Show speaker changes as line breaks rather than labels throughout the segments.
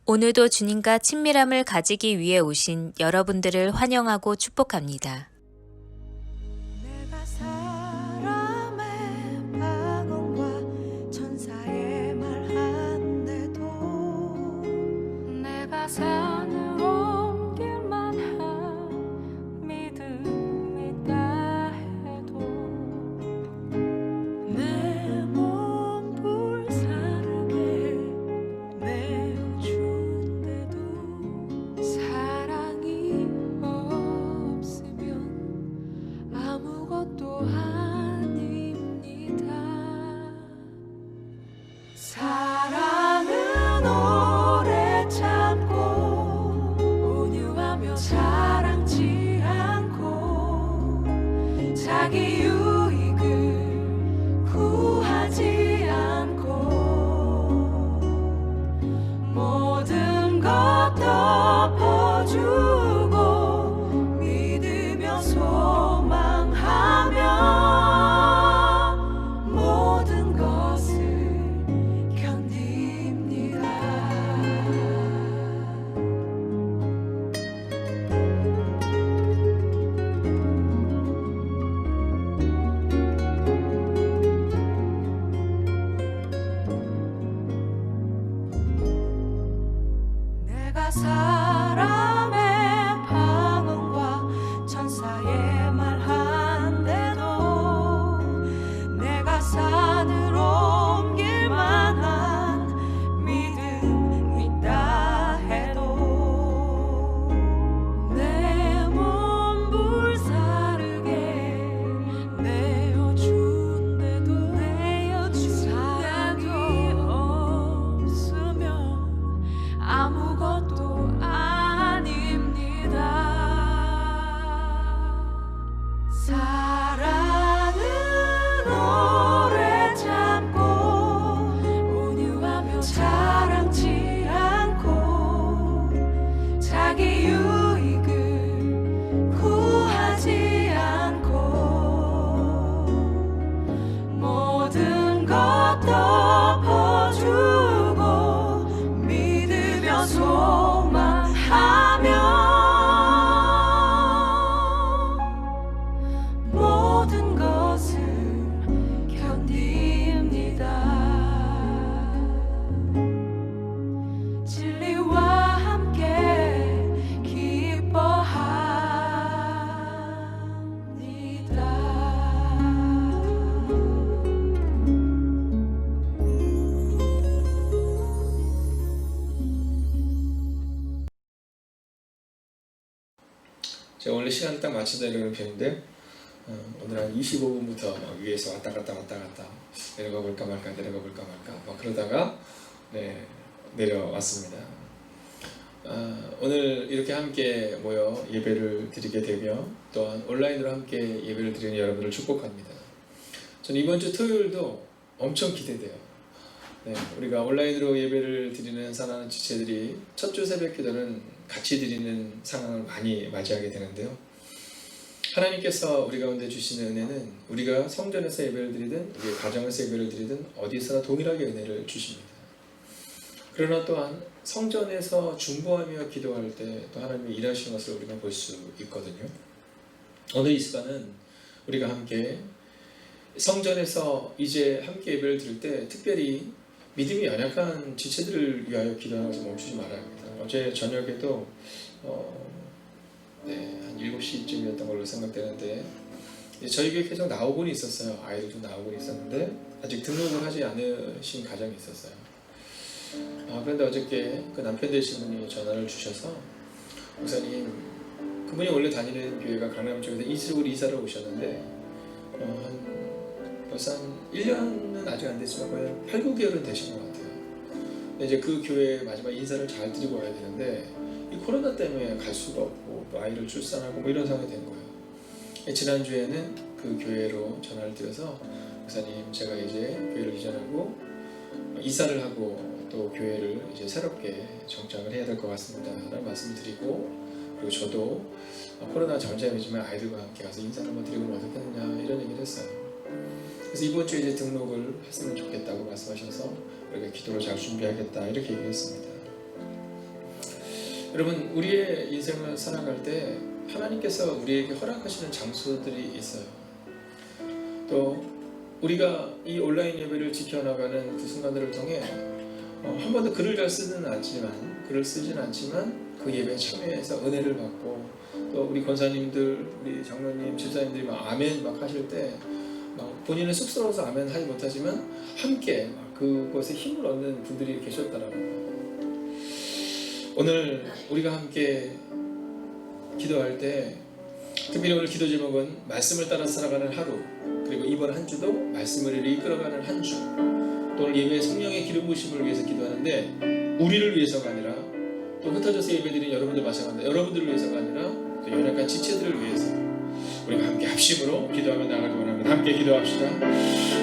오늘도 주님과 친밀함을 가지기 위해 오신 여러분들을 환영하고 축복합니다.
내가 사람의 방언과 천사의 말한데도 내가 산을 옮길 만한 믿음이 있다 해도 내 몸 불사르게 내어준데도 사랑이 없으면 아무것도 아닙니다. 사랑은 오래 참고 온유하며 자랑치 않고 자기 유익을 구하지 않고 모든 것 덮어주고 믿으며 소망하며 모든 것을 견딥니다. 내가 사람의 방언과 천사의 말한데도 내가 산을 옮길 만한 믿음 있다 해도 내 몸 불사르게 내어준데도 사랑이 없으면 아무것도 아닙니다. 사랑은 오래 참고 온유하며 자랑치 않고 자기 유익을 구하지 않고 모든 것 덮어주고 믿으며 소망하며 모든 것을 견딥니다. 진리와 함께 기뻐합니다.
제가 원래 시간을 딱 맞춰서 내려오는 편인데 오늘 한 25분부터 막 위에서 왔다 갔다 내려가 볼까 말까 막 그러다가 내려왔습니다. 오늘 이렇게 함께 모여 예배를 드리게 되며 또한 온라인으로 함께 예배를 드리는 여러분을 축복합니다. 저는 이번 주 토요일도 엄청 기대돼요. 우리가 온라인으로 예배를 드리는 사랑하는 지체들이 첫 주 새벽 기도는 같이 드리는 상황을 많이 맞이하게 되는데요. 하나님께서 우리 가운데 주시는 은혜는 우리가 성전에서 예배를 드리든 우리 가정에서 예배를 드리든 어디서나 동일하게 은혜를 주십니다. 그러나 또한 성전에서 중보하며 기도할 때 또 하나님이 일하시는 것을 우리가 볼 수 있거든요. 오늘 이 시간은 우리가 함께 성전에서 이제 함께 예배를 드릴 때 특별히 믿음이 연약한 지체들을 위하여 기도하는 것을 멈추지 말아야 합니다. 어제 저녁에도 한 7시쯤이었던 걸로 생각되는데 저희 교회 계속 나오곤 있었어요. 아이들도 나오곤 있었는데 아직 등록을 하지 않으신 가정이 있었어요. 그런데 어저께 그 남편 되신 분이 전화를 주셔서 목사님, 그분이 원래 다니는 교회가 강남 쪽에서 이쪽으로 이사를 오셨는데 벌써 한 1년은 아직 안 됐지만 거의 8, 9개월은 되신 것 같아요. 이제 그 교회에 마지막 인사를 잘 드리고 와야 되는데 이 코로나 때문에 갈 수가 없고 또 아이를 출산하고 뭐 이런 상황이 된 거예요. 지난주에는 그 교회로 전화를 드려서 목사님, 제가 이제 교회를 이전하고 이사를 하고 또 교회를 이제 새롭게 정착을 해야 될 것 같습니다 라는 말씀을 드리고, 그리고 저도 코로나 전쟁이지만 아이들과 함께 가서 인사를 한번 드리면 어떻겠느냐 이런 얘기를 했어요. 그래서 이번 주에 이제 등록을 했으면 좋겠다고 말씀하셔서 우리가 기도를 잘 준비하겠다 이렇게 얘기했습니다. 여러분, 우리의 인생을 살아갈 때 하나님께서 우리에게 허락하시는 장소들이 있어요. 또 우리가 이 온라인 예배를 지켜나가는 그 순간들을 통해 한 번도 글을 잘 쓰지는 않지만 그 예배에 참여해서 은혜를 받고, 또 우리 권사님들, 우리 장로님, 집사님들이 막 아멘 막 하실 때 막 본인은 쑥스러워서 아멘 하지 못하지만 함께 막 그것에 힘을 얻는 분들이 계셨다라는 거예요. 오늘 우리가 함께 기도할 때, 특별히 오늘 기도 제목은 말씀을 따라 살아가는 하루, 그리고 이번 한 주도 말씀을 이끌어가는 한 주, 또 오늘 예배의 성령의 기름 부으심을 위해서 기도하는데, 우리를 위해서가 아니라 또 흩어져서 예배드린 여러분들 마찬가지입니다. 여러분들을 위해서가 아니라 또 연약한 지체들을 위해서 우리가 함께 합심으로 기도하며 나가기 원합니다. 함께 기도합시다.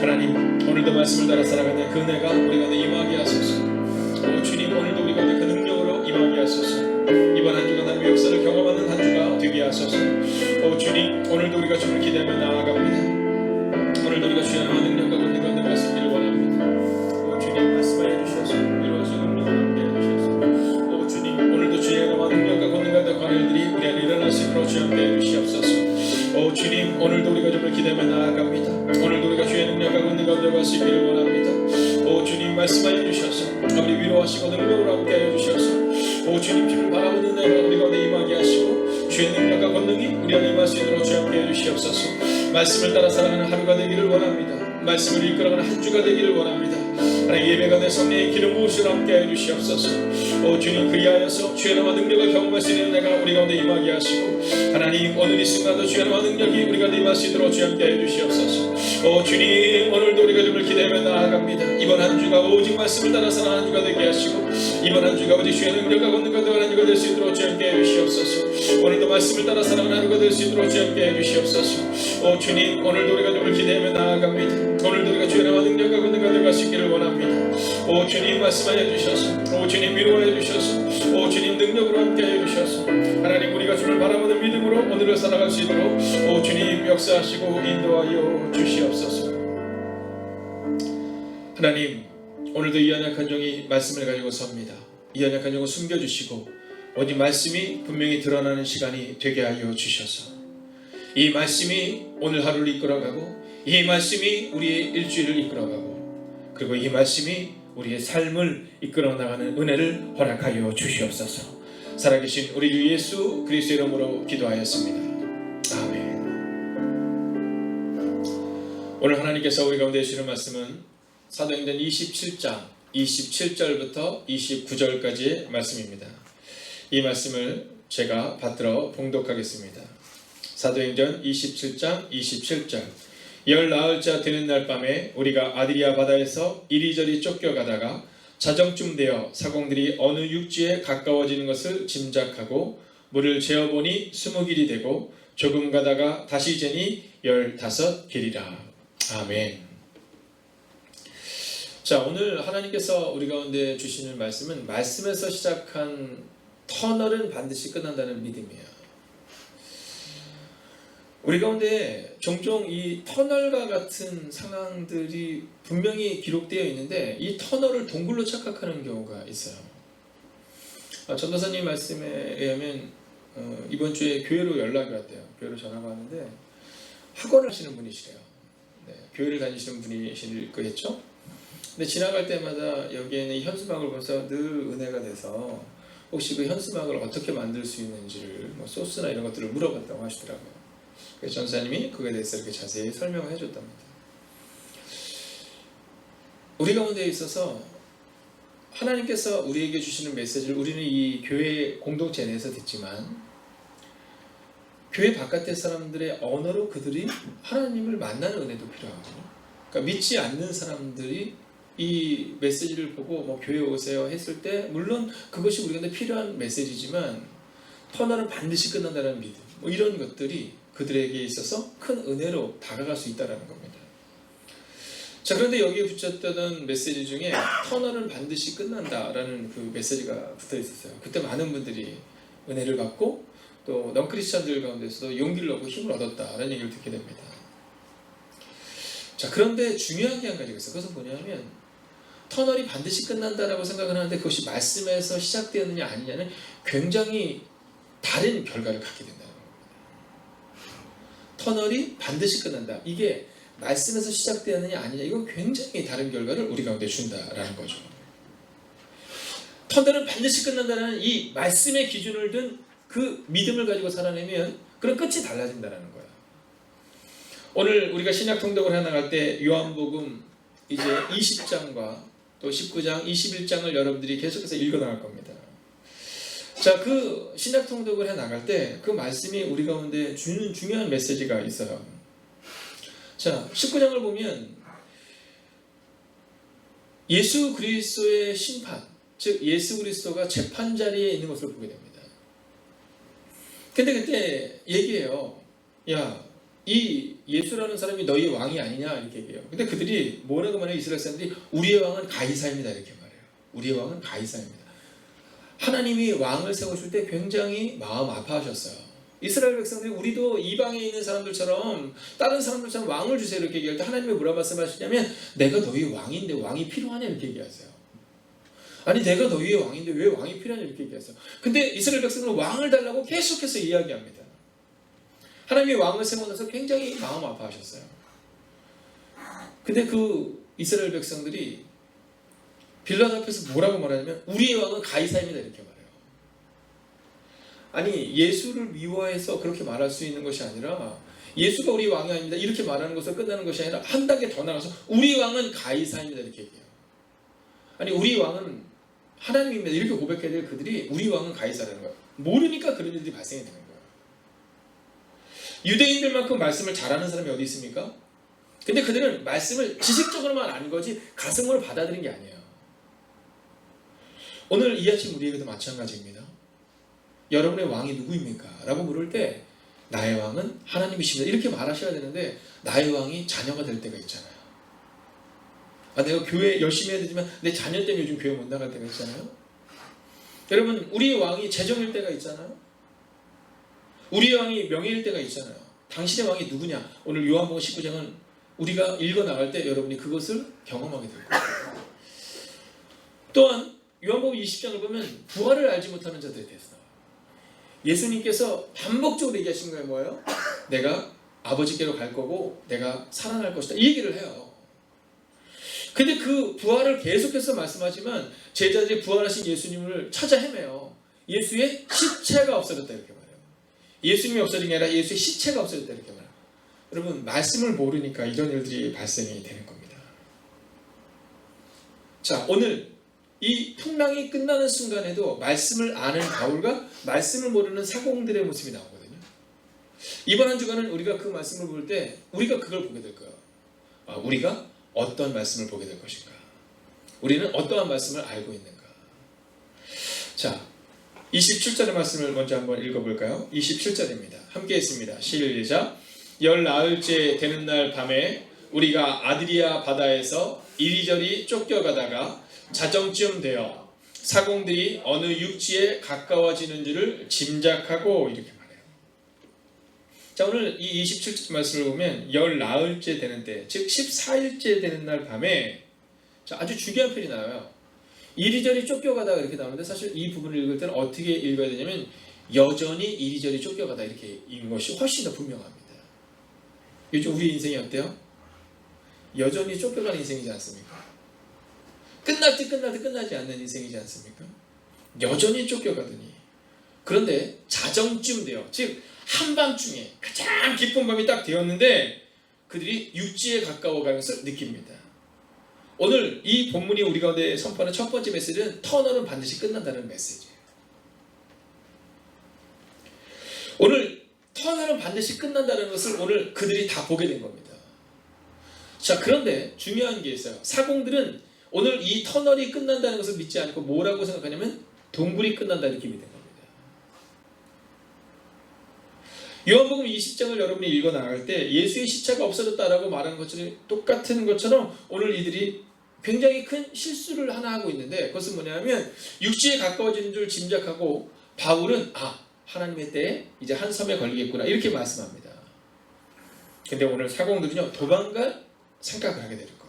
하나님, 오늘도 말씀을 따라 살아가는 그 은혜가 우리 가운데 임하게 하소서. 오 주님, 오늘도 우리 가운데 그 능력으로 임하게 하소서. 이번 한 주가 하나님의 역사를 경험하는 한 주가 되게 하소서. 오 주님, 오늘도 우리가 주를 기대하며 나아갑니다. 오늘도 우리가 주의 하나님의 능력과 권능 가운데 말씀기를 원합니다. 오 주님, 말씀하여 주셔서 이루어지는 능력을 함께 해주셔서. 오 주님, 오늘도 주의 하나님의 능력과 권능 가운데 관할들이 우리 안에 일어날 수 있도록 주여 함께 해주시옵소서. 오 주님, 오늘도 우리가 주를 기대하며 나아갑니다. 오늘도 우리가 주의 능력과 권능 가운데 갈 수 있기를 원합니다. 오 주님, 말씀하여 주셔서 우리 위로하시고 능력으로 함께 하여 주셔서. 오 주님, 주를 바라보는 내가 우리 가운데 임하게 하시고, 주의 능력과 권능이 우리 안에 임할 수 있도록 주여 함께 해 주시옵소서. 말씀을 따라 살아가는 하루가 되기를 원합니다. 말씀을 이끌어가는 한 주가 되기를 원합니다. 하나님, 예배가 내 성령의 기름 부으시라 함께 해 주시옵소서. 오 주님, 그리하여서 주의 나와 능력을 경험할 수 있는 내가 우리 가운데 임하게 하시고, 하나님, 오늘 이 순간도 주의 나와 능력이 우리 가운데 임할 수 있도록 주여 함께 해 주시옵소서. 오 주님, 오늘도 우리가 주를 기대하며 나아갑니다. 이번 한 주가 오직 말씀을 따라 살아가는 주가 되게 하시고, 이번 한 주가 오직 주의 능력과 권능과 더하는 주가 될 수 있도록 주여 함께 해 주시옵소서. 오늘도 말씀을 따라 살아가는 하루가 될 수 있도록 주여 함께 해 주시옵소서. 오 주님, 오늘도 우리가 주를 기대하며 나아갑니다. 오늘도 우리가 주의 나와 능력과 권능과 더할 수 있기를 원합니다. 오 주님, 말씀하여 주셔서, 오 주님, 위로하여 주셔서, 오 주님, 능력으로 함께 해 주셔서, 하나님, 우리가 주를 바라보는 믿음으로 오늘을 살아갈 수 있도록 오 주님, 역사하시고 인도하여 주시옵소서. 하나님, 오늘도 이 연약한 종이 말씀을 가지고 섭니다. 이 연약한 종을 숨겨주시고 오직 말씀이 분명히 드러나는 시간이 되게 하여 주셔서, 이 말씀이 오늘 하루를 이끌어가고, 이 말씀이 우리의 일주일을 이끌어가고, 그리고 이 말씀이 우리의 삶을 이끌어 나가는 은혜를 허락하여 주시옵소서. 살아계신 우리 주 예수 그리스도의 이름으로 기도하였습니다. 아멘. 오늘 하나님께서 우리 가운데 주시는 말씀은 사도행전 27장 27절부터 29절까지의 말씀입니다. 이 말씀을 제가 받들어 봉독하겠습니다. 사도행전 27장 27절. 열 나흘째 되는 날 밤에 우리가 아드리아 바다에서 이리저리 쫓겨가다가 자정쯤 되어 사공들이 어느 육지에 가까워지는 것을 짐작하고 물을 재어보니 20길이 되고, 조금 가다가 다시 재니 15길이라. 아멘. 자, 오늘 하나님께서 우리 가운데 주시는 말씀은 말씀에서 시작한 터널은 반드시 끝난다는 믿음이에요. 우리 가운데 종종 이 터널과 같은 상황들이 분명히 기록되어 있는데, 이 터널을 동굴로 착각하는 경우가 있어요. 전도사님 말씀에 의하면 이번 주에 교회로 연락이 왔대요. 교회로 전화가 왔는데 학원을 하시는 분이시래요. 네, 교회를 다니시는 분이실 거겠죠. 근데 지나갈 때마다 여기에는 현수막을 보면서 늘 은혜가 돼서 혹시 그 현수막을 어떻게 만들 수 있는지를, 소스나 이런 것들을 물어봤다고 하시더라고요. 그래서 전사님이 그거에 대해서 이렇게 자세히 설명을 해줬답니다. 우리 가운데 있어서 하나님께서 우리에게 주시는 메시지를 우리는 이 교회 공동체 내에서 듣지만, 교회 바깥의 사람들의 언어로 그들이 하나님을 만나는 은혜도 필요하거든요. 그러니까 믿지 않는 사람들이 이 메시지를 보고 교회 오세요 했을 때, 물론 그것이 우리한테 필요한 메시지지만 터널은 반드시 끝난다는 믿음, 이런 것들이 그들에게 있어서 큰 은혜로 다가갈 수 있다는 겁니다. 자, 그런데 여기에 붙였던 메시지 중에 터널은 반드시 끝난다라는 그 메시지가 붙어 있었어요. 그때 많은 분들이 은혜를 받고, 또 넌크리스천들 가운데서도 용기를 얻고 힘을 얻었다라는 얘기를 듣게 됩니다. 자, 그런데 중요한 게 한 가지가 있어요. 그것은 뭐냐면, 터널이 반드시 끝난다라고 생각을 하는데 그것이 말씀에서 시작되었느냐 아니냐는 굉장히 다른 결과를 갖게 된다는 겁니다. 터널이 반드시 끝난다. 이게 말씀에서 시작되었느냐 아니냐 이건 굉장히 다른 결과를 우리 가운데 준다라는 거죠. 터널은 반드시 끝난다는 이 말씀의 기준을 둔 그 믿음을 가지고 살아내면 그런 끝이 달라진다는 거야. 오늘 우리가 신약 통독을 해나갈 때 요한복음 이제 20장과 또 19장, 21장을 여러분들이 계속해서 읽어나갈 겁니다. 자, 그 신약 통독을 해나갈 때 그 말씀이 우리 가운데 주는 중요한 메시지가 있어요. 자, 19장을 보면 예수 그리스도의 심판, 즉 예수 그리스도가 재판 자리에 있는 것을 보게 됩니다. 근데 그때 얘기해요. 야, 이 예수라는 사람이 너희 왕이 아니냐 이렇게 얘기해요. 근데 그들이 뭐라고 말해요? 이스라엘 사람들이 우리의 왕은 가이사입니다 이렇게 말해요. 우리의 왕은 가이사입니다. 하나님이 왕을 세우실 때 굉장히 마음 아파하셨어요. 이스라엘 백성들이 우리도 이방에 있는 사람들처럼 다른 사람들처럼 왕을 주세요 이렇게 얘기할 때 하나님이 뭐라 말씀하시냐면 내가 너희 왕인데 왕이 필요하냐 이렇게 얘기하세요. 아니 내가 너희의 왕인데 왜 왕이 필요하냐 이렇게 얘기하세요. 근데 이스라엘 백성들은 왕을 달라고 계속해서 이야기합니다. 하나님이 왕을 세워놔서 굉장히 마음 아파하셨어요. 근데 그 이스라엘 백성들이 빌라도 앞에서 뭐라고 말하냐면 우리의 왕은 가이사입니다 이렇게 말해요. 아니 예수를 미워해서 그렇게 말할 수 있는 것이 아니라 예수가 우리 왕이 아닙니다 이렇게 말하는 것으로 끝나는 것이 아니라 한 단계 더 나가서 우리 왕은 가이사입니다 이렇게 얘기해요. 아니 우리 왕은 하나님입니다 이렇게 고백해야 될 그들이 우리 왕은 가이사라는 거예요. 모르니까 그런 일들이 발생이 되는 거예요. 유대인들만큼 말씀을 잘하는 사람이 어디 있습니까? 근데 그들은 말씀을 지식적으로만 아는 거지 가슴으로 받아들인 게 아니에요. 오늘 이 아침 우리에게도 마찬가지입니다. 여러분의 왕이 누구입니까? 라고 물을 때 나의 왕은 하나님이십니다 이렇게 말하셔야 되는데 나의 왕이 자녀가 될 때가 있잖아요. 아, 내가 교회 열심히 해야 되지만 내 자녀 때문에 요즘 교회 못 나갈 때가 있잖아요. 여러분 우리 왕이 재정일 때가 있잖아요. 우리 왕이 명예일 때가 있잖아요. 당신의 왕이 누구냐? 오늘 요한복음 19장은 우리가 읽어나갈 때 여러분이 그것을 경험하게 될 거예요. 또한 요한복음 20장을 보면 부활을 알지 못하는 자들에 대해서 나와요. 예수님께서 반복적으로 얘기하신 거예요. 뭐예요? 내가 아버지께로 갈 거고 내가 살아날 것이다 이 얘기를 해요. 근데 그 부활을 계속해서 말씀하지만 제자들이 부활하신 예수님을 찾아 헤매요. 예수의 시체가 없어졌다 이렇게 말해요. 예수님이 없어진 게 아니라 예수의 시체가 없어졌다 이렇게 말해요. 여러분 말씀을 모르니까 이런 일들이 발생이 되는 겁니다. 자, 오늘 이 풍랑이 끝나는 순간에도 말씀을 아는 바울과 말씀을 모르는 사공들의 모습이 나오거든요. 이번 한 주간은 우리가 그 말씀을 볼 때 우리가 그걸 보게 될 거예요. 우리가 어떤 말씀을 보게 될 것인가? 우리는 어떠한 말씀을 알고 있는가? 자, 27절의 말씀을 먼저 한번 읽어볼까요? 27절입니다. 함께 했습니다. 시작. 열 나흘째 되는 날 밤에 우리가 아드리아 바다에서 이리저리 쫓겨가다가 자정쯤 되어 사공들이 어느 육지에 가까워지는 줄을 짐작하고 이렇게 말해요. 자, 오늘 이 27절 말씀을 보면 열 나흘째 되는 때, 즉 14일째 되는 날 밤에 자, 아주 중요한 표현이 나와요. 이리저리 쫓겨가다가 이렇게 나오는데 사실 이 부분을 읽을 때는 어떻게 읽어야 되냐면 여전히 이리저리 쫓겨가다 이렇게 읽는 것이 훨씬 더 분명합니다. 요즘 우리 인생이 어때요? 여전히 쫓겨가는 인생이지 않습니까? 끝날 때 끝나지 않는 인생이지 않습니까? 여전히 쫓겨가더니 그런데 자정쯤 돼요. 즉 한밤중에 가장 깊은 밤이 딱 되었는데 그들이 육지에 가까워가는 것을 느낍니다. 오늘 이 본문이 우리 가운데 선포하는 첫 번째 메시지는 터널은 반드시 끝난다는 메시지예요. 오늘 터널은 반드시 끝난다는 것을 오늘 그들이 다 보게 된 겁니다. 자, 그런데 중요한 게 있어요. 사공들은 오늘 이 터널이 끝난다는 것을 믿지 않고 뭐라고 생각하냐면 동굴이 끝난다 이렇게 믿는 겁니다. 요한복음 20장을 여러분이 읽어 나갈 때 예수의 시체가 없어졌다라고 말하는 것처럼 똑같은 것처럼 오늘 이들이 굉장히 큰 실수를 하나 하고 있는데 그것은 뭐냐면 육지에 가까워지는 줄 짐작하고 바울은 하나님의 때에 이제 한 섬에 걸리겠구나 이렇게 말씀합니다. 근데 오늘 사공들은요 도망갈 생각을 하게 될 거예요.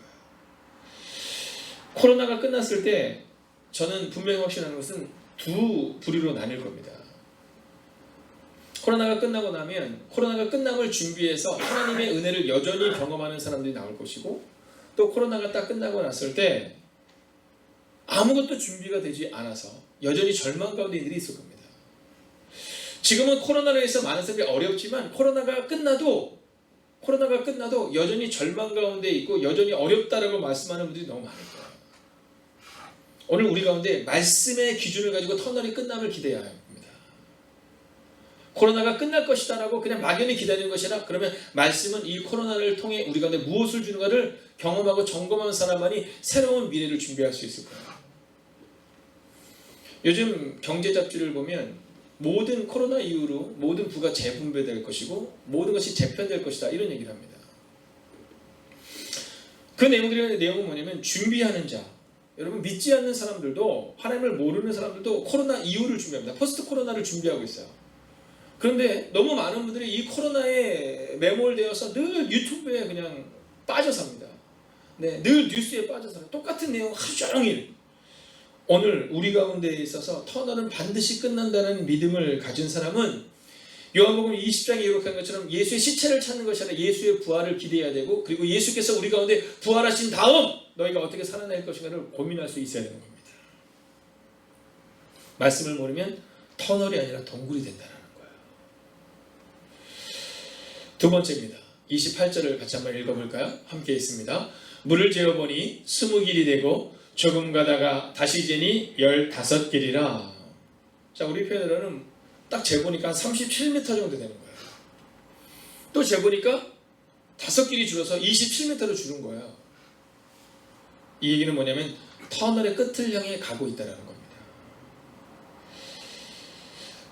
코로나가 끝났을 때 저는 분명히 확신하는 것은 두 부류로 나뉠 겁니다. 코로나가 끝나고 나면 코로나가 끝남을 준비해서 하나님의 은혜를 여전히 경험하는 사람들이 나올 것이고, 또 코로나가 딱 끝나고 났을 때 아무것도 준비가 되지 않아서 여전히 절망 가운데 이들이 있을 겁니다. 지금은 코로나로 해서 많은 사람들이 어렵지만 코로나가 끝나도 여전히 절망 가운데 있고 여전히 어렵다라고 말씀하는 분들이 너무 많을 거예요. 오늘 우리 가운데 말씀의 기준을 가지고 터널이 끝남을 기대해야 합니다. 코로나가 끝날 것이다라고 그냥 막연히 기다리는 것이 아니라, 그러면 말씀은 이 코로나를 통해 우리 가운데 무엇을 주는가를 경험하고 점검하는 사람만이 새로운 미래를 준비할 수 있을 거예요. 요즘 경제 잡지를 보면 모든 코로나 이후로 모든 부가 재분배될 것이고 모든 것이 재편될 것이다, 이런 얘기를 합니다. 그 내용은 뭐냐면, 준비하는 자, 여러분 믿지 않는 사람들도, 하나님을 모르는 사람들도 코로나 이후를 준비합니다. 포스트 코로나를 준비하고 있어요. 그런데 너무 많은 분들이 이 코로나에 매몰되어서 늘 유튜브에 그냥 빠져 삽니다. 네, 늘 뉴스에 빠져 살아요. 똑같은 내용 하루 종일. 오늘 우리 가운데 있어서 터널은 반드시 끝난다는 믿음을 가진 사람은 요한복음 20장에 기록한 것처럼 예수의 시체를 찾는 것이 아니라 예수의 부활을 기대해야 되고, 그리고 예수께서 우리 가운데 부활하신 다음 너희가 어떻게 살아낼 것인가를 고민할 수 있어야 되는 겁니다. 말씀을 모르면 터널이 아니라 동굴이 된다는 거예요. 두 번째입니다. 28절을 같이 한번 읽어볼까요? 함께 있습니다. 물을 재어보니 20길이 되고 조금 가다가 다시 재니 15길이라. 자, 우리 표현으로는 딱 재보니까 한 37m 정도 되는 거예요. 또 재보니까 5길이 줄어서 27m로 줄은 거예요. 이 얘기는 뭐냐면 터널의 끝을 향해 가고 있다는 겁니다.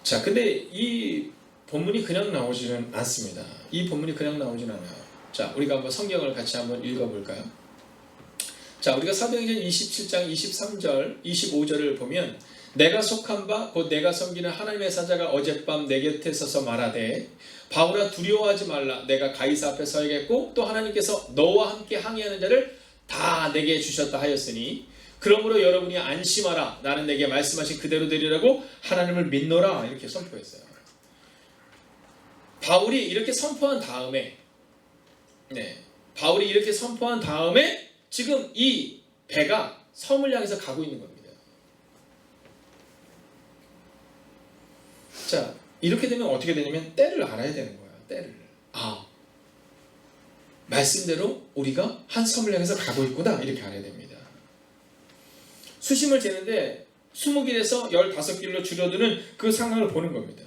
자, 근데 이 본문이 그냥 나오지는 않습니다. 이 본문이 그냥 나오지는 않아요. 자, 우리가 한번 성경을 같이 한번 읽어볼까요? 자, 우리가 사도행전 27장 23절 25절을 보면, 내가 속한 바 곧 내가 섬기는 하나님의 사자가 어젯밤 내 곁에 서서 말하되, 바울아 두려워하지 말라. 내가 가이사 앞에 서야겠고 또 하나님께서 너와 함께 항의하는 자를 다 내게 주셨다 하였으니 그러므로 여러분이 안심하라. 나는 내게 말씀하신 그대로 되리라고 하나님을 믿노라. 이렇게 선포했어요. 바울이 이렇게 선포한 다음에 지금 이 배가 섬을 향해서 가고 있는 겁니다. 자, 이렇게 되면 어떻게 되냐면 때를 알아야 되는 거예요. 때를. 말씀대로 우리가 한 섬을 향해서 가고 있구나, 이렇게 알아야 됩니다. 수심을 재는데 20길에서 15길로 줄어드는 그 상황을 보는 겁니다.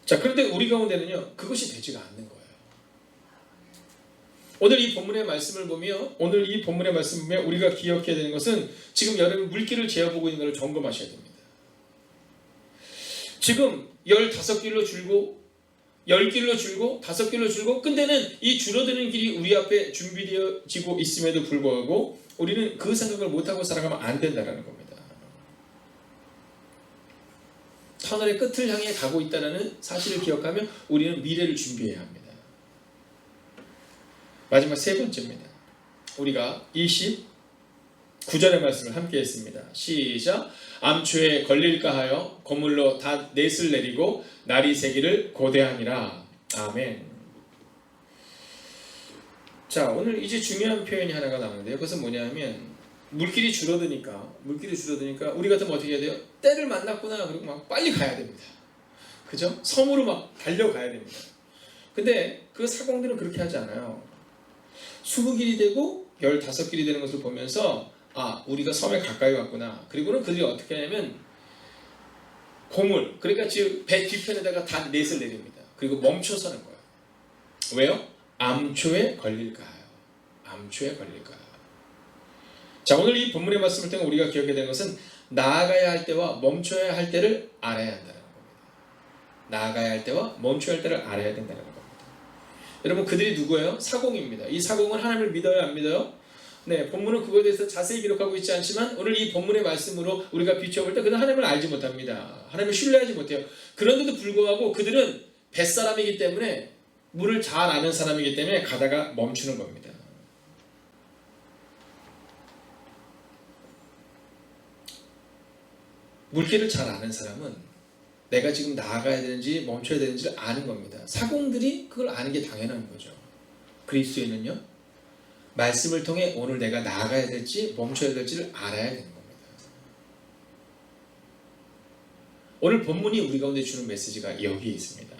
자, 그런데 우리 가운데는요, 그것이 되지가 않는 거예요. 오늘 이 본문의 말씀을 보면 우리가 기억해야 되는 것은, 지금 여러분 물길을 재어보고 있는 것을 점검하셔야 됩니다. 지금 15길로 줄고 10길로 줄고 5길로 줄고, 근데는 이 줄어드는 길이 우리 앞에 준비되어지고 있음에도 불구하고 우리는 그 생각을 못하고 살아가면 안 된다는 겁니다. 터널의 끝을 향해 가고 있다는 사실을 기억하면 우리는 미래를 준비해야 합니다. 마지막 세 번째입니다. 우리가 29절의 말씀을 함께 했습니다. 시작. 암초에 걸릴까 하여 고물로 다 넷을 내리고 날이 새기를 고대하니라. 아멘. 자, 오늘 이제 중요한 표현이 하나가 나오는데요. 그것은 뭐냐면, 물길이 줄어드니까 우리 같으면 어떻게 해야 돼요? 때를 만났구나, 그리고 막 빨리 가야 됩니다. 그죠? 섬으로 막 달려가야 됩니다. 근데 그 사공들은 그렇게 하지 않아요. 20길이 되고 15길이 되는 것을 보면서, 우리가 섬에 가까이 왔구나. 그리고는 그들이 어떻게 하냐면 고물, 그러니까 지금 배 뒤편에다가 다 넷을 내립니다. 그리고 멈춰서는 거예요. 왜요? 암초에 걸릴까 하여. 자, 오늘 이 본문의 말씀을 통해 우리가 기억해야 되는 것은, 나아가야 할 때와 멈춰야 할 때를 알아야 한다는 겁니다. 나아가야 할 때와 멈춰야 할 때를 알아야 된다는 겁니다. 여러분, 그들이 누구예요? 사공입니다. 이 사공은 하나님을 믿어요, 안 믿어요? 네, 본문은 그거에 대해서 자세히 기록하고 있지 않지만, 오늘 이 본문의 말씀으로 우리가 비춰볼 때 그들은 하나님을 알지 못합니다. 하나님을 신뢰하지 못해요. 그런데도 불구하고 그들은 뱃사람이기 때문에, 물을 잘 아는 사람이기 때문에 가다가 멈추는 겁니다. 물길을 잘 아는 사람은 내가 지금 나아가야 되는지 멈춰야 되는지를 아는 겁니다. 사공들이 그걸 아는 게 당연한 거죠. 그리스도인은요, 말씀을 통해 오늘 내가 나아가야 될지 멈춰야 될지를 알아야 되는 겁니다. 오늘 본문이 우리 가운데 주는 메시지가 여기에 있습니다.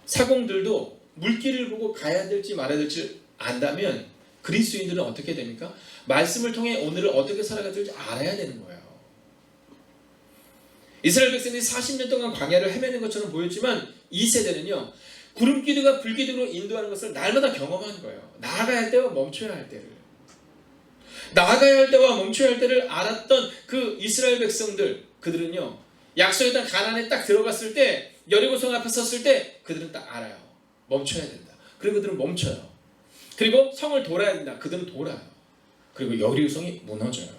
사공들도 물길을 보고 가야 될지 말아야 될지 안다면 그리스도인들은 어떻게 됩니까? 말씀을 통해 오늘을 어떻게 살아가야 될지 알아야 되는 거예요. 이스라엘 백성들이 40년 동안 광야를 헤매는 것처럼 보였지만 이 세대는요, 구름기둥과 불기둥으로 인도하는 것을 날마다 경험하는 거예요. 나아가야 할 때와 멈춰야 할 때를. 나아가야 할 때와 멈춰야 할 때를 알았던 그 이스라엘 백성들, 그들은요, 약속의 땅 가나안에 딱 들어갔을 때, 여리고성 앞에 섰을 때 그들은 딱 알아요. 멈춰야 된다. 그리고 그들은 멈춰요. 그리고 성을 돌아야 된다. 그들은 돌아요. 그리고 여리고성이 무너져요.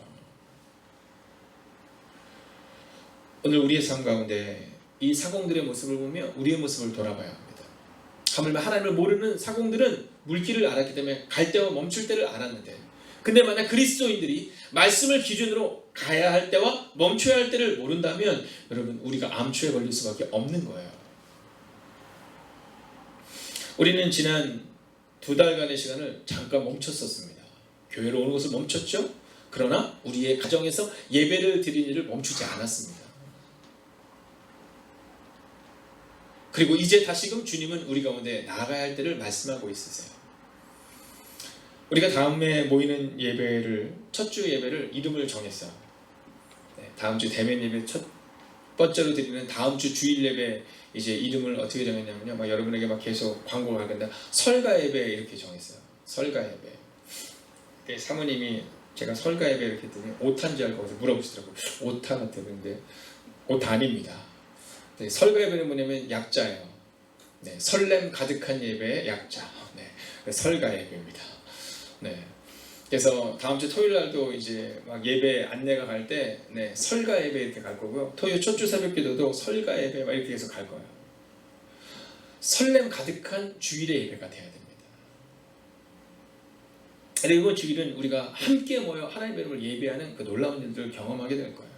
오늘 우리의 삶 가운데 이 사공들의 모습을 보며 우리의 모습을 돌아봐야 합니다. 하물며 하나님을 모르는 사공들은 물길을 알았기 때문에 갈 때와 멈출 때를 알았는데, 근데 만약 그리스도인들이 말씀을 기준으로 가야 할 때와 멈춰야 할 때를 모른다면 여러분, 우리가 암초에 걸릴 수밖에 없는 거예요. 우리는 지난 2달간의 시간을 잠깐 멈췄었습니다. 교회로 오는 것을 멈췄죠. 그러나 우리의 가정에서 예배를 드리는 일을 멈추지 않았습니다. 그리고 이제 다시금 주님은 우리 가운데 나아가야 할 때를 말씀하고 있으세요. 우리가 다음에 모이는 예배를, 첫 주 예배를 이름을 정했어요. 다음 주 대면 예배 첫 번째로 드리는 다음 주 주일 예배 이제 이름을 어떻게 정했냐면요, 막 여러분에게 막 계속 광고를 할 건데 설가 예배 이렇게 정했어요. 설가 예배. 사모님이 제가 설가 예배 이렇게 했더니 오타인지 알고 물어보시더라고요. 오타 같아요. 근데 오타 아닙니다. 설가 예배는 뭐냐면 약자예요. 네, 설렘 가득한 예배의 약자. 네, 설가 예배입니다. 네. 그래서 다음 주 토요일 날도 이제 막 예배 안내가 갈 때, 네, 설가 예배 이렇게 갈 거고요. 토요일 첫 주 새벽 기도도 설가 예배 막 이렇게 해서 갈 거예요. 설렘 가득한 주일의 예배가 돼야 됩니다. 그리고 주일은 우리가 함께 모여 하나님의 이름을 예배하는 그 놀라운 일들을 경험하게 될 거예요.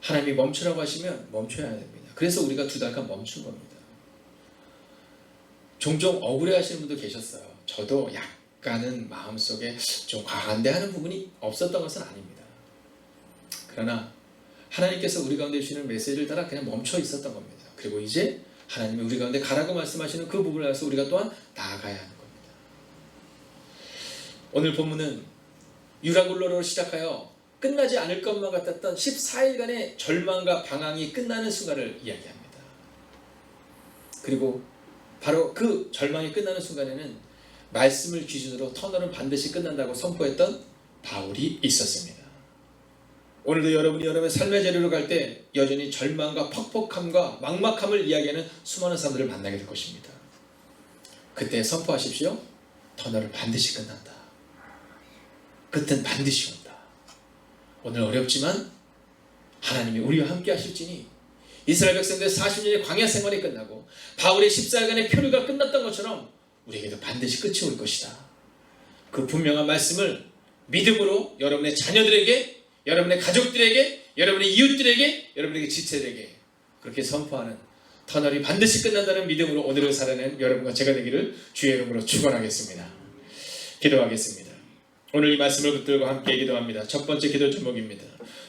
하나님이 멈추라고 하시면 멈춰야 됩니다. 그래서 우리가 2달간 멈춘 겁니다. 종종 억울해하시는 분도 계셨어요. 저도 약간은 마음속에 좀 과한데 하는 부분이 없었던 것은 아닙니다. 그러나 하나님께서 우리 가운데 주시는 메시지를 따라 그냥 멈춰 있었던 겁니다. 그리고 이제 하나님이 우리 가운데 가라고 말씀하시는 그 부분을 알아서 우리가 또한 나아가야 하는 겁니다. 오늘 본문은 유라굴로로 시작하여 끝나지 않을 것만 같았던 14일간의 절망과 방황이 끝나는 순간을 이야기합니다. 그리고 바로 그 절망이 끝나는 순간에는 말씀을 기준으로 터널은 반드시 끝난다고 선포했던 바울이 있었습니다. 오늘도 여러분이 여러분의 삶의 자리로 갈 때 여전히 절망과 퍽퍽함과 막막함을 이야기하는 수많은 사람들을 만나게 될 것입니다. 그때 선포하십시오. 터널은 반드시 끝난다. 끝은 반드시 온다. 오늘 어렵지만 하나님이 우리와 함께 하실지니 이스라엘 백성들 40년의 광야 생활이 끝나고 바울의 14일간의 표류가 끝났던 것처럼 우리에게도 반드시 끝이 올 것이다. 그 분명한 말씀을 믿음으로 여러분의 자녀들에게, 여러분의 가족들에게, 여러분의 이웃들에게, 여러분에게 지체들에게 그렇게 선포하는 터널이 반드시 끝난다는 믿음으로 오늘을 살아낸 여러분과 제가 되기를 주의 이름으로 축원하겠습니다. 기도하겠습니다. 오늘 이 말씀을 붙들고 함께 기도합니다. 첫 번째 기도 제목입니다.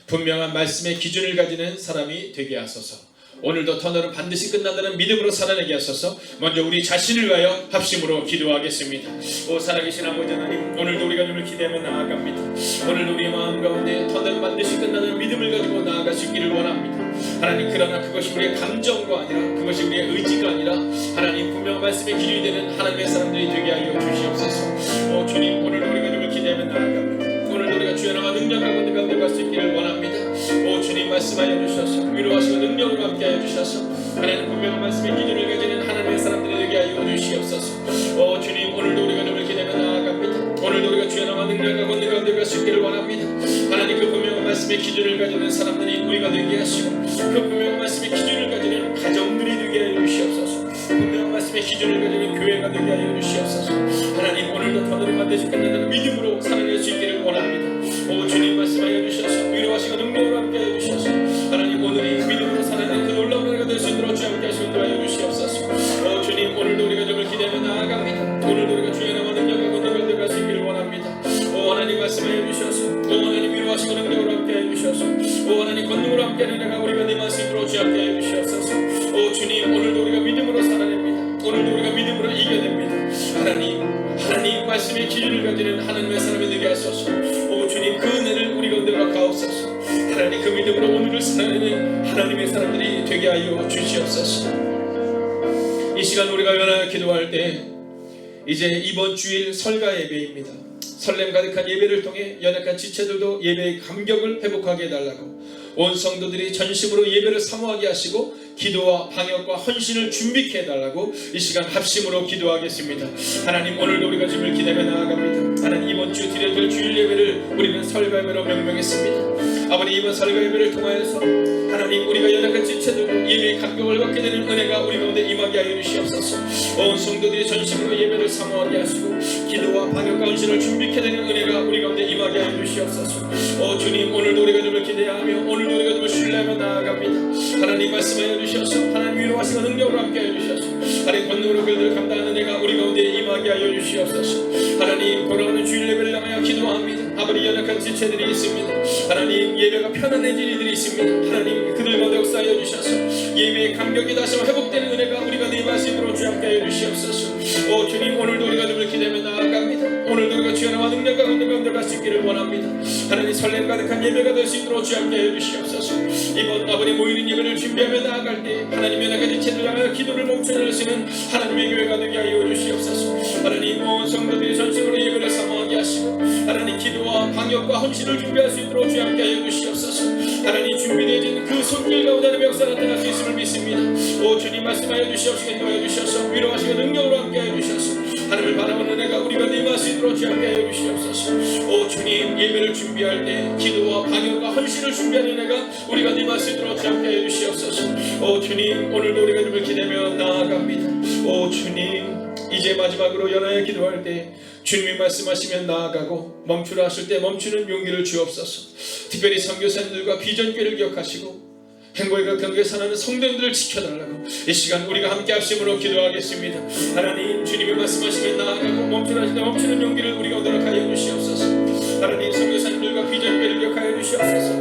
분명한 말씀의 기준을 가지는 사람이 되게 하소서. 오늘도 터널은 반드시 끝난다는 믿음으로 살아내게 하소서. 먼저 우리 자신을 위하여 합심으로 기도하겠습니다. 오 살아계신 아버지 하나님, 오늘도 우리가 주님을 기대하며 나아갑니다. 오늘도 우리의 마음 가운데 터널은 반드시 끝나는 믿음을 가지고 나아갈 수 있기를 원합니다. 하나님, 그러나 그것이 우리의 감정과 아니라, 그것이 우리의 의지가 아니라 하나님 분명한 말씀의 기준이 되는 하나님의 사람들이 되게 하여 주시옵소서. 오 주님, 오늘도 우리가 주님을 기대하며 나아갑니다. 오늘도 우리가 주의 나라 능력과 권능 가운데 갈 수 있기를 원합니다. 오 주님, 말씀하여 주셔서 위로하시고 능력으로 함께하여 주셔서 하나님 분명한 말씀의 기준을 가지는 하나님의 사람들이 되게 하여 주시옵소서. 오 주님, 오늘도 우리가 주님을 기대하며 나아갑니다. 오늘도 우리가 주의 나라 능력과 권능 가운데 갈 수 있기를 원합니다. 하나님, 그 분명한 말씀의 기준을 가지는 사람들이 우리가 되게 하시고, 그 분명한 말씀의 기준을 가지는 가정들이 되게 하여 주시옵소서. 분명한 말씀의 기준을 가지는 교회가 되게 하여 주시옵소서. 하나님, 오늘도 터널을 반드시 끝낸다는 믿음으로 살아낼 수 있기를 원합니다. 말씀해 주셔서 오 하나님 위로하시고 능력으로 함께 해주셔서 오 하나님 권능으로 함께 하는 내가 우리가 네 말씀으로 주함께 해주시옵소서. 오 주님 오늘도 우리가 믿음으로 살아냅니다. 오늘도 우리가 믿음으로 이겨냅니다. 하나님 말씀의 기준을 가지는 하나님의 사람이 되게 하소서. 오 주님 그 은혜를 우리 가운데 가하옵소서. 하나님 그 믿음으로 오늘을 살아내는 하나님의 사람들이 되게 하여 주시옵소서. 이 시간 우리가 연하여 기도할 때 이제 이번 주일 설가 예배입니다. 설렘 가득한 예배를 통해 연약한 지체들도 예배의 감격을 회복하게 해달라고 온 성도들이 전심으로 예배를 사모하게 하시고 기도와 방역과 헌신을 준비케 해달라고 이 시간 합심으로 기도하겠습니다. 하나님 오늘도 우리가 주님을 기대며 나아갑니다. 하나님 이번 주 드려질 주일 예배를 우리는 설가 예배로 명명했습니다. 아버지 이번 설가 예배를 통하여서 하나님 우리가 연약한 지체들도 예배의 감격을 받게 되는 은혜가 우리 가운데 임하게 하여 주시옵소서. 온 성도들이 전심으로 예배를 사모하게 하시고 기도와 방역과 헌신을 준비케 되는 은혜가 우리 가운데 임하게 하여 주시옵소서. 오 주님 오늘도 우리가 주님을 기대하며 오늘도 우리가 주님을 신뢰하며 나아갑니다. 하나님 말씀하여 주셔서 하나님 위로하시고 능력으로 함께 하여 주셔서 하나님 권능으로 그들을 감당하는 내가 우리 가운데 임하게 하여 주시옵소서. 하나님 돌아오는 주일 예배를 향하여 기도합니다. 아버지 연약한 지체들이 있습니다. 하나님 예배가 편안해진 이들이 있습니다. 하나님 그들 가운데 역사하여 주셔서 예배의 감격이 다시 한번 회복되는 은혜가 우리가 네 말씀으로 주 함께 하여 주시옵소서. 오 주님 오늘도 우리가 주님을 기대하며 나아갑니다. 오늘도 우리가 주의 나와 능력과 권능 가운데 갈 수 있기를 원합니다. 하나님 설렘 가득한 예배가 될 수 있도록 주 함께 하여 주시옵소서. 이번 아버지 모이는 예배를 준비하며 나아갈 때 하나님 연약한 지체들 향하여 기도를 멈춰낼 수 있는 하나님의 교회가 되게 하여 주시옵소서. 하나님 온 성도들이 전심으로 예배를 사모하게 하시고 하나님 기도와 방역과 헌신을 준비할 수 있도록 주 함께 하여 주시옵소서. 하나님 준비되어진 그 손길 가운데 하나님의 역사 나타날 수 있음을 믿습니다. 오 주님 말씀하여 주시옵시고 도와여 주셔서 위로하시고 능력으로 함께 하여 주셔서 하나님을 바라보는 은혜가 우리가 임할 수 있도록 주 함께 하여 주시옵소서. 오 주님 예배를 준비할 때 기도와 방역과 헌신을 준비하는 은혜가 우리가 임할 수 있도록 주 함께 하여 주시옵소서. 오 주님 오늘도 우리가 주님을 기대며 나아갑니다. 오 주님 이제 마지막으로 연하여 기도할 때 주님이 말씀하시면 나아가고 멈추라 하실 때 멈추는 용기를 주옵소서. 특별히 선교사님들과 비전교회를 기억하시고 행복과 경계 사는 성도들을 지켜달라고 이 시간 우리가 함께 합심으로 기도하겠습니다. 하나님 주님이 말씀하시면 나아가고 멈추라 하실 때 멈추는 용기를 우리가 얻도록 하여 주시옵소서. 하나님 선교사님들과 비전교회를 기억하여 주시옵소서.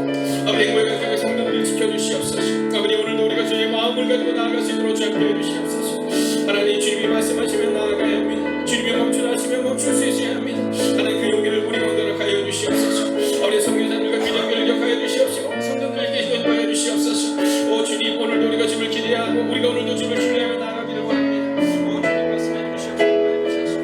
아버지 행복과 경계 성도들을 지켜주시옵소서. 아버지 오늘도 우리가 주의 마음을 가지고 나아갈 수 있도록 함께 해주시옵소서. 하나님 주님이 말씀하시면 나아가야 합니다. 주님이 멈추라 하시면 멈출 수 있어야 합니다. 하나님 그 용기를 우리 가운데 하여 주시옵소서. 아버지 성교사님들과 비전교회를 기억하여 주시옵시고 성도들에게 인도하여 주시옵소서. 오 주님 오늘도 우리가 주님을 기대하고 우리가 오늘도 주님을 신뢰하며 나아가기를 원합니다. 오 주님 말씀해 주시옵소서.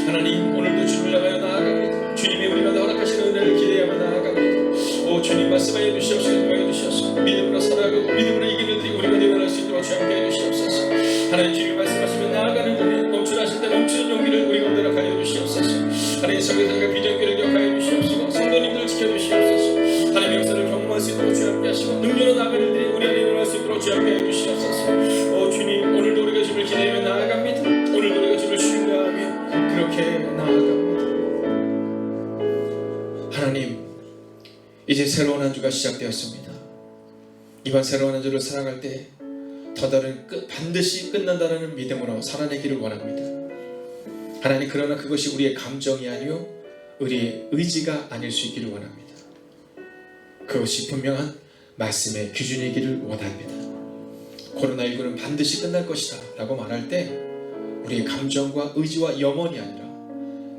하나님 오늘도 주님을 향하여 나아갑니다. 주님이 우리가 허락하시는 은혜를 기대하며 나아갑니다. 오 주님 말씀하여 주시옵소서. 도와여 주시옵소서. 믿음으로 살아가고 믿음으로 이기는 들이 우리가 되어갈 수 있도록 함께 해주시옵소서. 하나님 주님이 말씀하시면 나아가는 은혜 멈추라 하실 때 멈추는 용기를 우리 가운데 하여 주시옵소서. 하나님 성교사님과 비전교회를 기억하여 주시옵시고 성도님들을 지켜주시옵소서. 하나님의 역사를 경험할 수 있도록 주 함께 하시고 능력으로 나아가는 들이 우리 안에 일어날 수 있도록 주 함께 해주시옵소서. 오 주님 오늘도 우리가 주님을 기대하며 나아갑니다. 오늘도 우리가 주님을 신뢰하며 그렇게 나아갑니다. 하나님 이제 새로운 한 주가 시작되었습니다. 이번 새로운 한 주를 살아갈 때 더다른 반드시 끝난다는 믿음으로 살아내기를 원합니다. 하나님 그러나 그것이 우리의 감정이 아니요 우리의 의지가 아닐 수 있기를 원합니다. 그것이 분명한 말씀의 기준이기를 원합니다. 코로나19는 반드시 끝날 것이다 라고 말할 때 우리의 감정과 의지와 염원이 아니라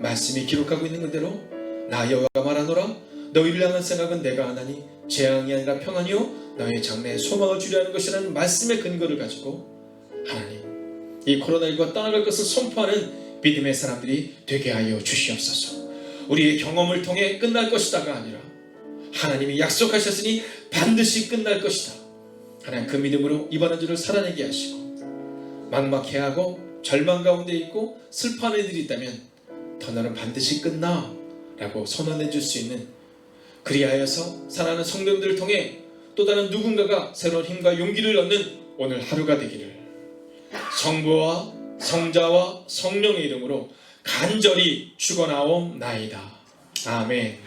말씀이 기록하고 있는 그대로 나 여호와가 말하노라 너희를 향한 생각은 내가 하나니 재앙이 아니라 평안이요 너희 장래에 소망을 주려 하는 것이라는 말씀의 근거를 가지고 하나님 이 코로나19가 떠나갈 것을 선포하는 믿음의 사람들이 되게 하여 주시옵소서. 우리의 경험을 통해 끝날 것이다가 아니라 하나님이 약속하셨으니 반드시 끝날 것이다. 하나님 그 믿음으로 이번 한 주를 살아내게 하시고 막막해하고 절망 가운데 있고 슬퍼하는 이들이 있다면 더 나는 반드시 끝나 라고 선언해 줄 수 있는 그리하여서 사랑하는 성도들을 통해 또 다른 누군가가 새로운 힘과 용기를 얻는 오늘 하루가 되기를 성부와 성자와 성령의 이름으로 간절히 축원하옵나이다. 아멘.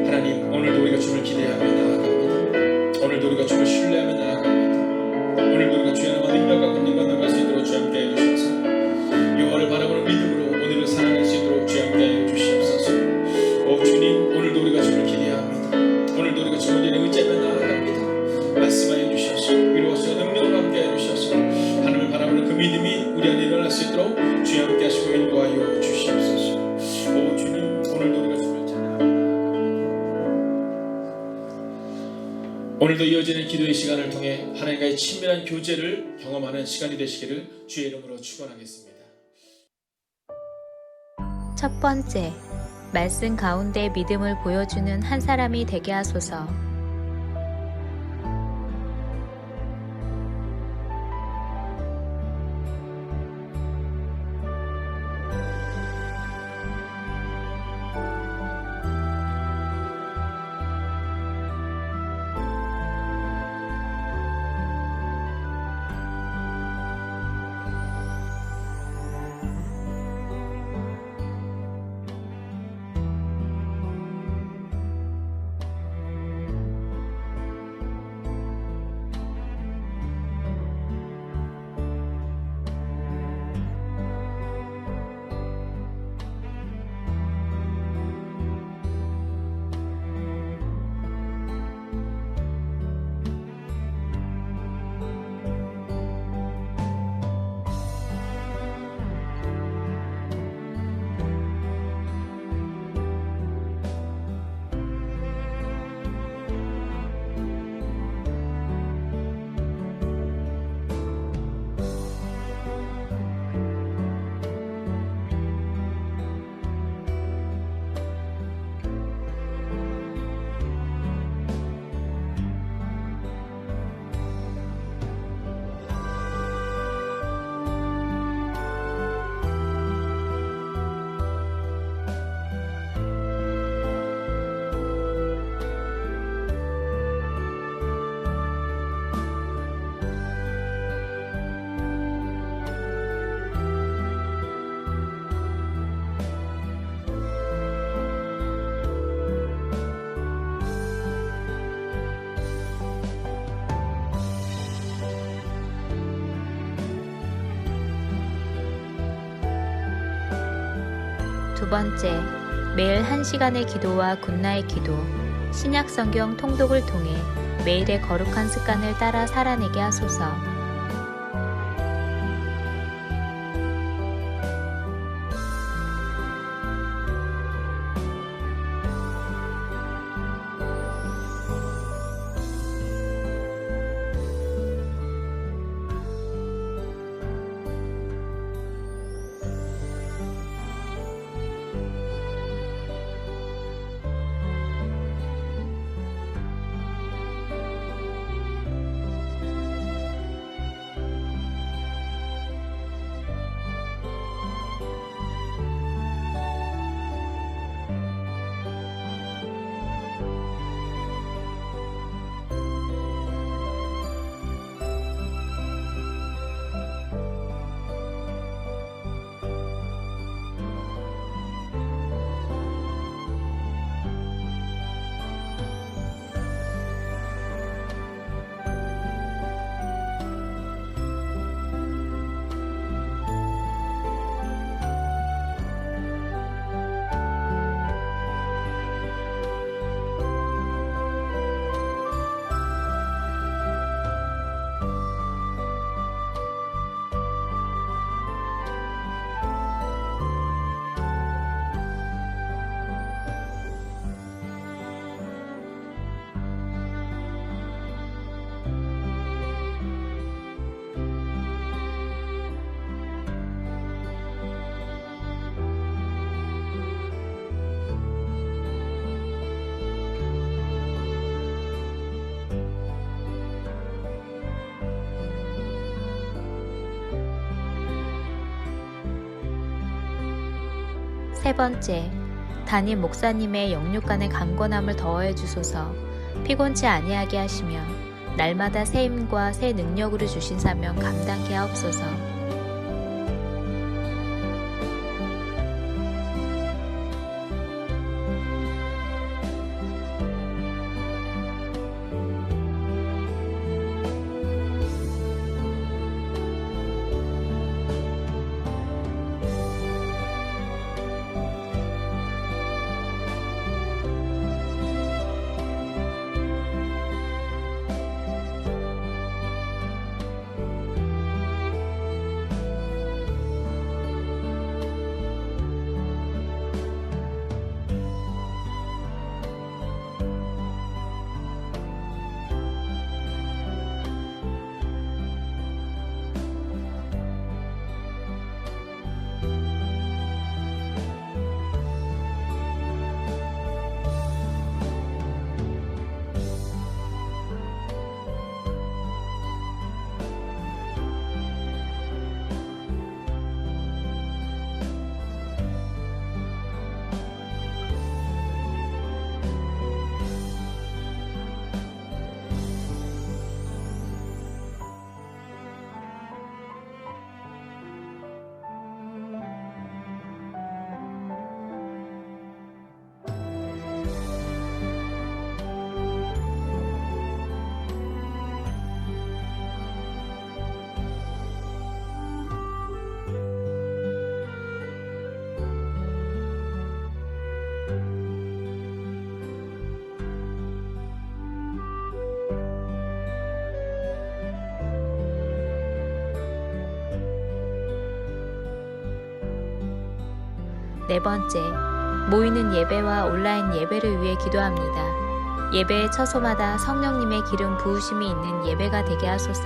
하나님, 오늘도 우리가 주를 기대하며 나아갑니다. 오늘도 우리가 주를 신뢰하며 나아갑니다. 오늘도 우리가 주의 나라 능력과 권능과 나갈 수 있도록 주 함께 해주셔서 여호와를 바라보는 믿음으로 오늘을 살아낼 수 있도록 주 함께 해주시옵소서. 오 주님, 오늘도 우리가 주를 기대합니다. 오늘도 우리가 주를 의지하며 나아갑니다. 말씀하여 주셔서 위로하시고 능력을 함께 해주셔서 하나님을 바라보는 그 믿음이 우리 안에 일어날 수 있도록 주 함께 하시고 인도하여 주시옵소서. 오 주님, 오늘도 우리가 주를 찬양합니다. 오늘도 이어지는 기도의 시간을 통해 하나님과의 친밀한 교제를 경험하는 시간이 되시기를 주의 이름으로 축원하겠습니다.
첫 번째, 말씀 가운데 믿음을 보여주는 한 사람이 되게 하소서. 두 번째, 매일 1시간의 기도와 굿나잇 기도, 신약 성경 통독을 통해 매일의 거룩한 습관을 따라 살아내게 하소서. 세 번째, 담임 목사님의 영육간의 강건함을 더해 주소서. 피곤치 아니하게 하시며 날마다 새 힘과 새 능력으로 주신 사명 감당케 하옵소서. 네 번째, 모이는 예배와 온라인 예배를 위해 기도합니다. 예배의 처소마다 성령님의 기름 부으심이 있는 예배가 되게 하소서.